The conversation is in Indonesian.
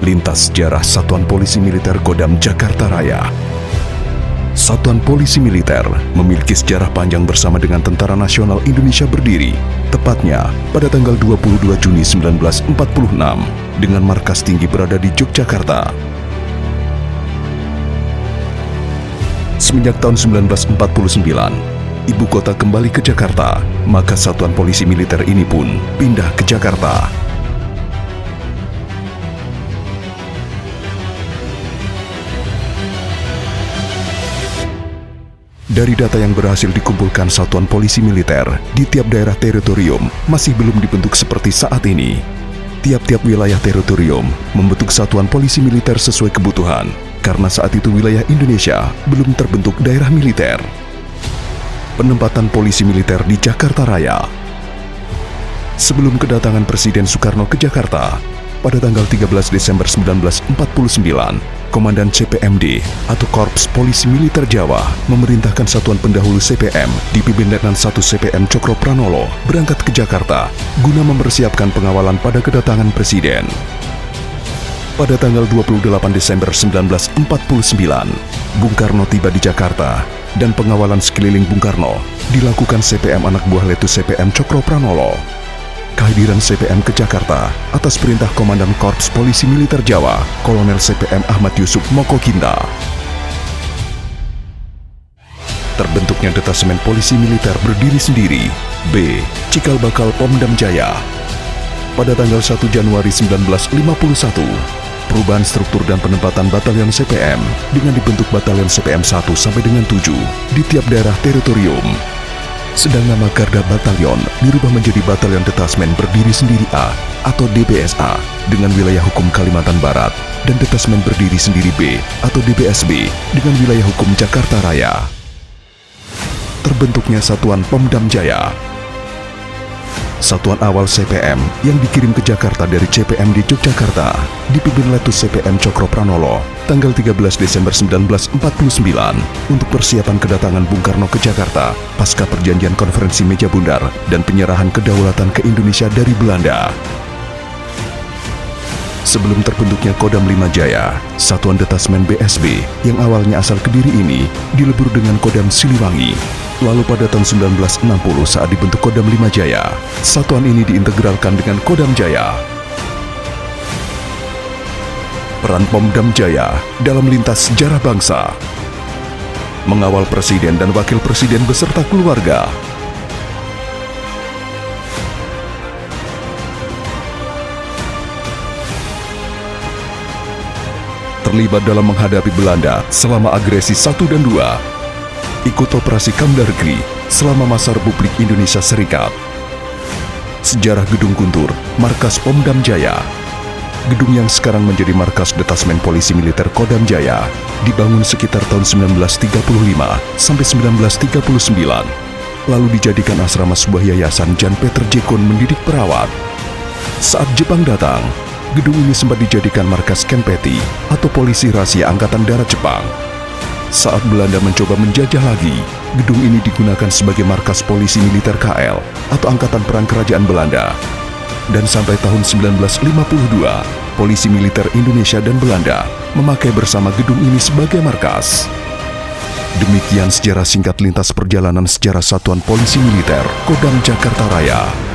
Lintas Sejarah Satuan Polisi Militer Kodam Jakarta Raya. Satuan Polisi Militer memiliki sejarah panjang bersama dengan Tentara Nasional Indonesia berdiri, tepatnya pada tanggal 22 Juni 1946, dengan markas tinggi berada di Yogyakarta. Semenjak tahun 1949, ibu kota kembali ke Jakarta, maka Satuan Polisi Militer ini pun pindah ke Jakarta. Dari data yang berhasil dikumpulkan Satuan Polisi Militer di tiap daerah teritorium masih belum dibentuk seperti saat ini. Tiap-tiap wilayah teritorium membentuk Satuan Polisi Militer sesuai kebutuhan, karena saat itu wilayah Indonesia belum terbentuk daerah militer. Penempatan polisi militer di Jakarta Raya. Sebelum kedatangan Presiden Soekarno ke Jakarta, pada tanggal 13 Desember 1949, Komandan CPMD atau Korps Polisi Militer Jawa memerintahkan Satuan Pendahulu CPM dipimpin Letnan 1 CPM Cokro Pranolo berangkat ke Jakarta guna mempersiapkan pengawalan pada kedatangan Presiden. Pada tanggal 28 Desember 1949, Bung Karno tiba di Jakarta dan pengawalan sekeliling Bung Karno dilakukan CPM anak buah Letus CPM Cokro Pranolo. Kehadiran CPM ke Jakarta atas perintah Komandan Korps Polisi Militer Jawa, Kolonel CPM Ahmad Yusuf Mokokinta. Terbentuknya Detasemen Polisi Militer berdiri sendiri, B. Cikal Bakal Pomdam Jaya. Pada tanggal 1 Januari 1951, perubahan struktur dan penempatan batalion CPM dengan dibentuk batalion CPM 1 sampai dengan 7 di tiap daerah teritorium. Sedang nama Garda Batalion dirubah menjadi Batalion Detasmen Berdiri Sendiri A atau DBSA dengan wilayah hukum Kalimantan Barat dan Detasmen Berdiri Sendiri B atau DBSB dengan wilayah hukum Jakarta Raya. Terbentuknya Satuan Pomdam Jaya. Satuan awal CPM yang dikirim ke Jakarta dari CPM di Yogyakarta dipimpin Letus CPM Cokro Pranolo tanggal 13 Desember 1949 untuk persiapan kedatangan Bung Karno ke Jakarta pasca perjanjian konferensi Meja Bundar dan penyerahan kedaulatan ke Indonesia dari Belanda. Sebelum terbentuknya Kodam 5 Jaya, Satuan Detasmen BSB yang awalnya asal Kediri ini dilebur dengan Kodam Siliwangi. Lalu pada tahun 1960 saat dibentuk Kodam 5 Jaya, satuan ini diintegralkan dengan Kodam Jaya. Peran Pomdam Jaya dalam lintas sejarah bangsa. Mengawal Presiden dan Wakil Presiden beserta keluarga. Terlibat dalam menghadapi Belanda selama agresi 1 dan 2. Ikut operasi Kamdarkri selama masa Republik Indonesia Serikat. Sejarah Gedung Guntur, markas Pomdam Jaya. Gedung yang sekarang menjadi markas Detasmen Polisi Militer Kodam Jaya dibangun sekitar tahun 1935 sampai 1939. Lalu dijadikan asrama sebuah yayasan Jan Peter Jekon mendidik perawat. Saat Jepang datang, gedung ini sempat dijadikan markas Kenpeti atau Polisi Rahasia Angkatan Darat Jepang. Saat Belanda mencoba menjajah lagi, gedung ini digunakan sebagai markas Polisi Militer KL atau Angkatan Perang Kerajaan Belanda. Dan sampai tahun 1952, Polisi Militer Indonesia dan Belanda memakai bersama gedung ini sebagai markas. Demikian sejarah singkat lintas perjalanan sejarah Satuan Polisi Militer Kodam Jakarta Raya.